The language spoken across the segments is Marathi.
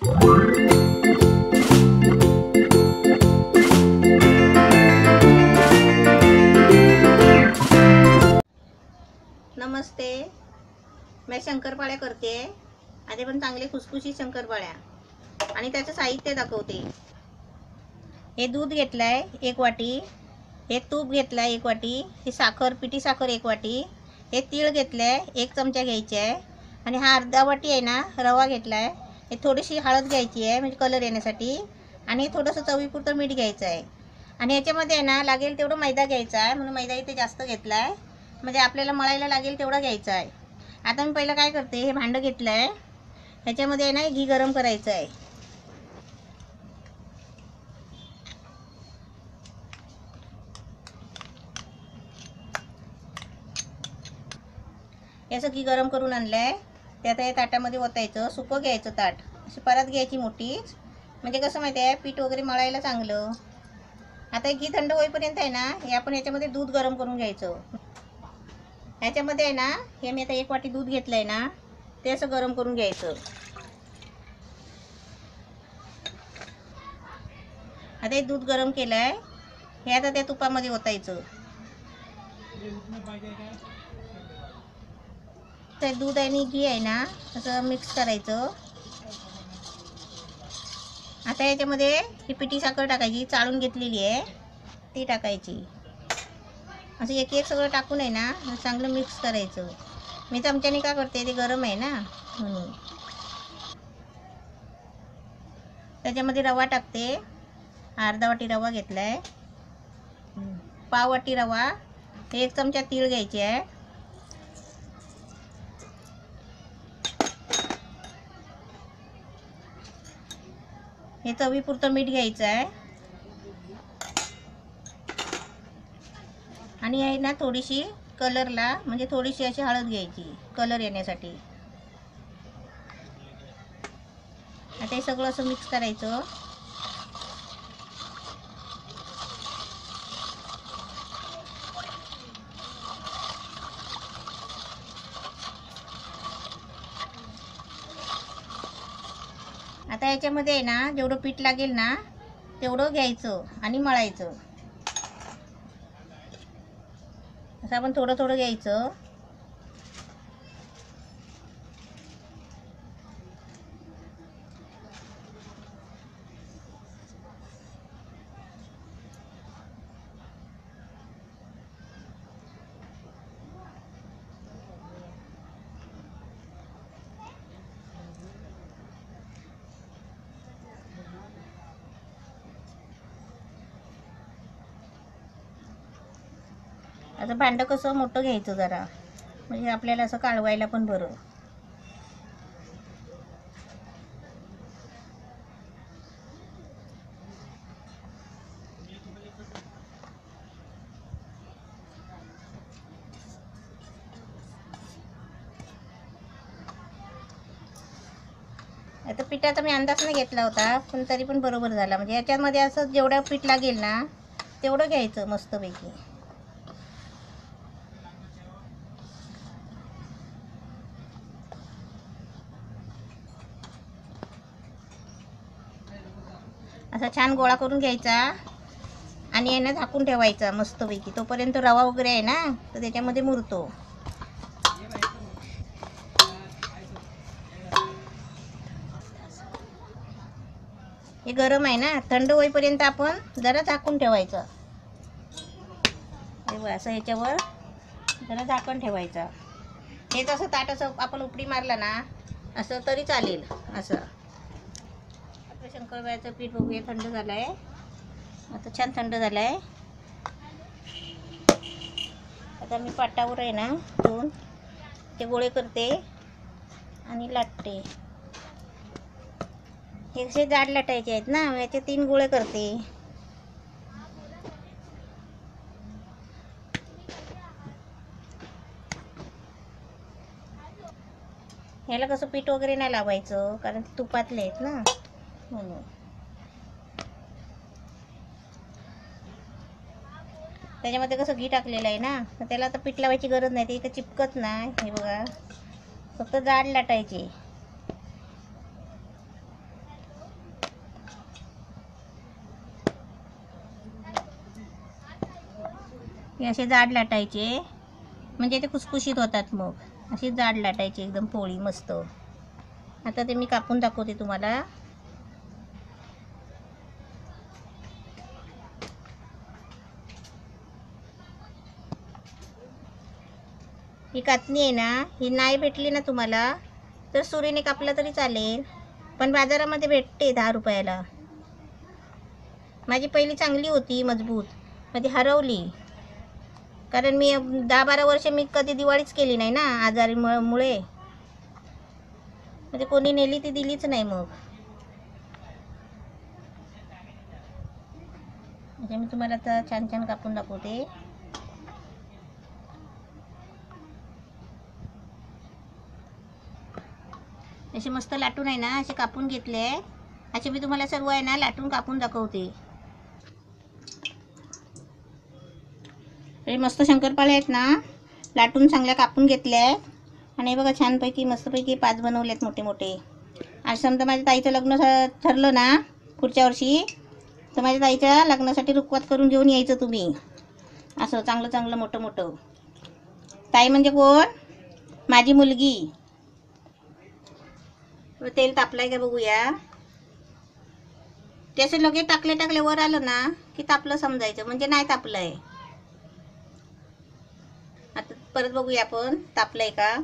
नमस्ते, मैं शंकरपाळ्या करते. आधी पण चांगले खुसखुशीत शंकरपाळ्या आणि त्याचं साहित्य दाखवते. हे दूध घेतलंय 1 वाटी, हे तूप घेतलंय 1 वाटी, ही साखर पिठी साखर 1 वाटी, हे तीळ घेतलंय 1 चमचा घ्यायचे आहे आणि हा अर्धा वाटी आहे ना रवा घेतलाय. हे थोडीशी हळद घ्यायची आहे म्हणजे कलर येण्यासाठी आणि थोडंसं चवीपुरतं मीठ घ्यायचं आहे आणि याच्यामध्ये आहे ना लागेल तेवढं मैदा घ्यायचा आहे म्हणून मैदा इथे जास्त घेतलाय म्हणजे आपल्याला मळायला लागेल तेवढा घ्यायचा आहे. आता मी पहिलं काय करते, हे भांडं घेतलं आहे, ह्याच्यामध्ये आहे ना घी गरम करायचं आहे. याचं घी गरम करून आणलं आहे, ते आता या ताटामध्ये ओतायचं. सुकं घ्यायचं ताट, अशी परत घ्यायची मोठीच, म्हणजे कसं माहिती आहे पीठ वगैरे मळायला चांगलं. आता घी थंड होईपर्यंत आहे ना हे आपण याच्यामध्ये दूध गरम करून घ्यायचं. ह्याच्यामध्ये आहे ना हे मी आता 1 वाटी दूध घेतलं आहे ना ते असं गरम करून घ्यायचं. आता हे दूध गरम केलं आहे, हे आता त्या तुपामध्ये ओतायचं. ते दूध आणि घी आहे ना असं मिक्स करायचं. आता याच्यामध्ये ही पिठी साखर टाकायची, चाळून घेतलेली आहे ती टाकायची. असं एक एक सगळं टाकून आहे ना चांगलं मिक्स करायचं. मी चमच्याने का करते, ते गरम आहे ना म्हणून. त्याच्यामध्ये रवा टाकते, अर्धा वाटी रवा घेतला आहे, पाव वाटी रवा, 1 चमचा तीळ घ्यायचे आहे, हे चवीपुरतं मीठ घ्यायचं आहे आणि आहे ना थोडीशी कलरला म्हणजे थोडीशी अशी हळद घ्यायची कलर येण्यासाठी. आता हे सगळं असं मिक्स करायचं. आता याच्यामध्ये आहे ना जेवढं पीठ लागेल ना तेवढं घ्यायचं आणि मळायचं. असं आपण थोडं थोडं घ्यायचं. आता भांडं कसं मोठं घ्यायचं जरा, म्हणजे आपल्याला असं काढवायला पण बरं. आता पिठाचा मी अंदाज नाही घेतला होता पण तरी पण बरोबर झाला. म्हणजे याच्यामध्ये असं जेवढं पीठ लागेल ना तेवढं घ्यायचं मस्तपैकी. असा छान गोळा करून घ्यायचा आणि यानं झाकून ठेवायचा मस्तपैकी. तोपर्यंत रवा वगैरे आहे ना तर त्याच्यामध्ये मुरतो. हे गरम आहे ना, थंड होईपर्यंत आपण जरा झाकून ठेवायचं. हे असं ह्याच्यावर जरा झाकण ठेवायचं. हे तसं ताट असं आपण उपडी मारला ना असं तरी चालेल. असं आपलं शंकरपाळ्याचं पीठ बघूया, थंड झालं आहे आता, छान थंड झालं आहे. आता मी पाटावर आहे ना ठेवून ते गोळे करते आणि लाटते. हे असे जाड लाटायचे आहेत ना, याचे 3 गोळे करते. ह्याला कसं पीठ वगैरे नाही लावायचं कारण ते तुपातले आहेत ना म्हणून. त्याच्यामध्ये कसं घी टाकलेलं आहे ना तर त्याला आता पीठ लावायची गरज नाही, ते इथं चिपकत नाही. हे बघा फक्त जाड लाटायचे. हे असे जाड लाटायचे, म्हणजे ते खुसखुशीत होतात. मग अशी जाड लाटायची एकदम पोळी मस्त. आता ते मी कापून दाखवते तुम्हाला. ही कातणी आहे ना, ही नाही भेटली ना तुम्हाला तर सुरीने कापला तरी चालेल, पण बाजारामध्ये भेटते 10 रुपयाला. माझी पहिली चांगली होती मजबूत, मग ती हरवली. कारण मी 10-12 वर्ष मी कधी दिवाळीच केली नाही ना आजारीमुळे. म्हणजे कोणी नेली ती दिलीच नाही. मग म्हणजे मी तुम्हाला आता छान छान कापून दाखवते. असे मस्त लाटून आहे ना, असे कापून घेतले. असे मी तुम्हाला सर्व आहे ना लाटून कापून दाखवते. हे मस्त शंकरपाळे आहेत ना, लाटून चांगल्या कापून घेतल्या आहेत. आणि बघा छानपैकी मस्तपैकी 5 बनवलेत मोठे मोठे. आज समजा माझ्या ताईचं लग्न ठरलं ना पुढच्या वर्षी, तर माझ्या ताईच्या लग्नासाठी रुखवात करून घेऊन यायचं तुम्ही. असं चांगलं चांगलं मोठं मोठं. ताई म्हणजे कोण? माझी मुलगी. तेल तापलंय का बघूया. त्याचे लगेच टाकले वर आलं ना की तापलं समजायचं, म्हणजे नाही तापलंय. आता परत बघूया आपण तापलंय का.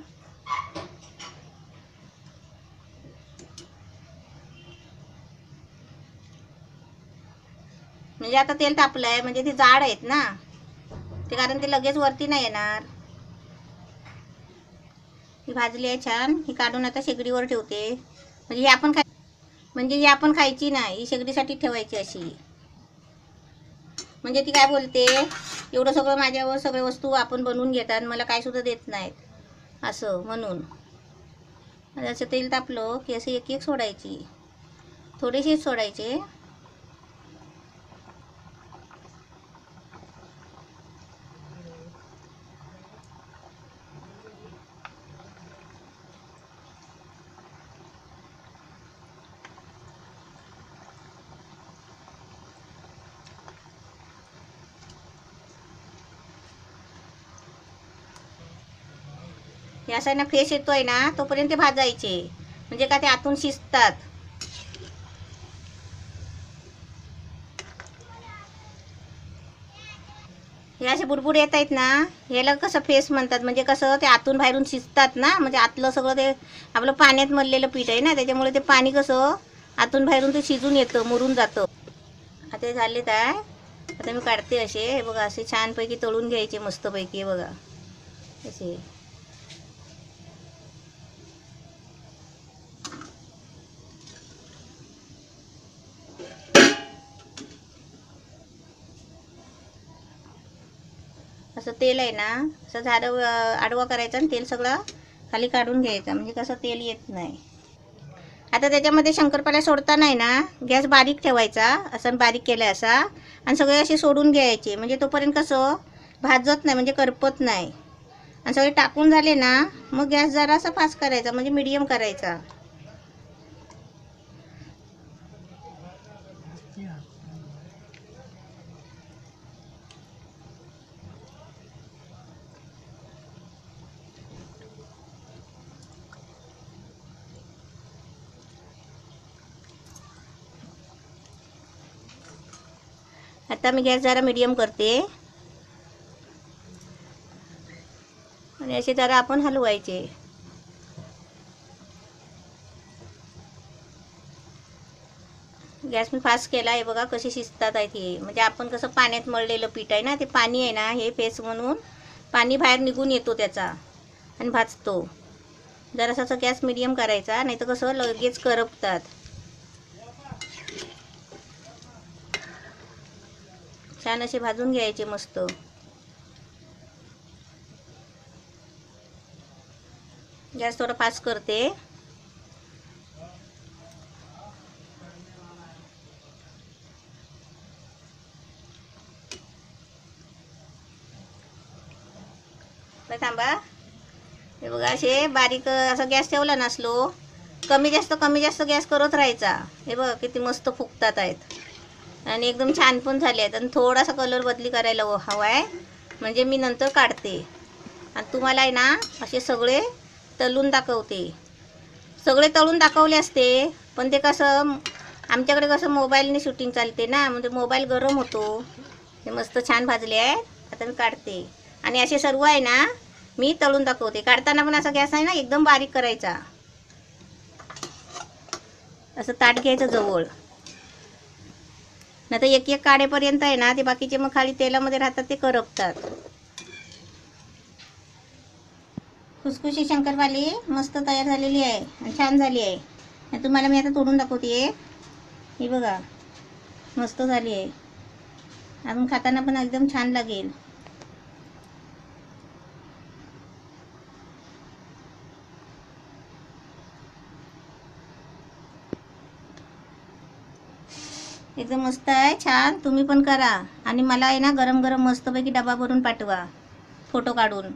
म्हणजे आता तेल तापलंय, म्हणजे ते जाड आहेत ना ते, कारण ते लगेच वरती नाही येणार. ही भाजली आहे छान. ही काढून आता शेगडीवर ठेवते. म्हणजे ही आपण खायची नाही, ही शेगडीसाठी ठेवायची अशी. म्हणजे ती काय बोलते, एवढं सगळं माझ्यावर सगळे वस्तू आपण बनवून घेतात, मला काय सुद्धा देत नाहीत असं म्हणून. असं तेल तापलं की असं एक एक सोडायची, थोडेसे सोडायचे. हे असं आहे ना फ्रेश येतोय ना तोपर्यंत ते भाजायचे, म्हणजे का ते आतून शिजतात. हे असे बुडबुड येत आहेत ना, ह्याला कसं फेस म्हणतात. म्हणजे कसं ते आतून बाहेरून शिजतात ना, म्हणजे आतलं सगळं ते आपलं पाण्यात मळलेलं पीठ आहे ना, त्याच्यामुळे ते पाणी कसं आतून बाहेरून ते शिजून येतं, मुरून जातं. आता हे झालेत आहे. आता मी काढते असे. हे बघा असे छानपैकी तळून घ्यायचे मस्तपैकी. हे बघा असे. असं तेल आहे ना असं झाडं आडवा करायचं आणि तेल सगळं खाली काढून घ्यायचं, म्हणजे कसं तेल येत नाही. आता त्याच्यामध्ये शंकरपाळ्या सोडताना आहे ना गॅस बारीक ठेवायचा, असं बारीक केला असा, आणि सगळे असे सोडून घ्यायचे, म्हणजे तोपर्यंत कसं भाजत नाही, म्हणजे करपत नाही. आणि सगळे टाकून झाले ना मग गॅस जरासा फास्ट करायचा, म्हणजे मीडियम करायचा. आता मी गॅस जरा मीडियम करते आणि असे जरा आपण हलवायचे. गॅस मी फास्ट केला आहे. बघा कसे शिजतात आहेत हे, म्हणजे आपण कसं पाण्यात मळलेलं पीठ आहे ना, ते पाणी आहे ना हे फेस म्हणून पाणी बाहेर निघून येतो त्याचा आणि भाजतो. जरासा गॅस मीडियम करायचा, नाही तर कसं लगेच करपतात. छान असे भाजून घ्यायचे मस्त. गॅस थोडा फास्ट करते. थांबा. हे बघा असे बारीक असा गॅस ठेवला नसलो, कमी जास्त गॅस करत राहायचा. हे बघा किती मस्त फुगतात आहेत आणि एकदम छान पण झाले आहेत. आणि थोडासा कलर बदली करायला हवा आहे, म्हणजे मी नंतर काढते आणि तुम्हाला आहे ना असे सगळे तळून दाखवते. सगळे तळून दाखवले असते, पण ते कसं आमच्याकडे कसं मोबाईलने शूटिंग चालते ना, म्हणजे मोबाईल गरम होतो. हे मस्त छान भाजले आहेत. आता मी काढते आणि असे सर्व आहे ना मी तळून दाखवते. काढताना पण असा गॅस आहे ना एकदम बारीक करायचा. असं ताट घ्यायचं जवळ, नाही तर एक एक काढेपर्यंत आहे ना ते बाकीचे मग खाली तेलामध्ये राहतात, ते करपतात. खुसखुशी शंकरपाळी मस्त तयार झालेली आहे आणि छान झाली आहे. तुम्हाला मी आता तोडून दाखवते. ही बघा मस्त झाली आहे. अजून खाताना पण एकदम छान लागेल. एकदम मस्त आहे, छान. तुम्ही पण करा आणि मला आहे ना गरम गरम मस्तपैकी डबा भरून पाठवा फोटो काढून.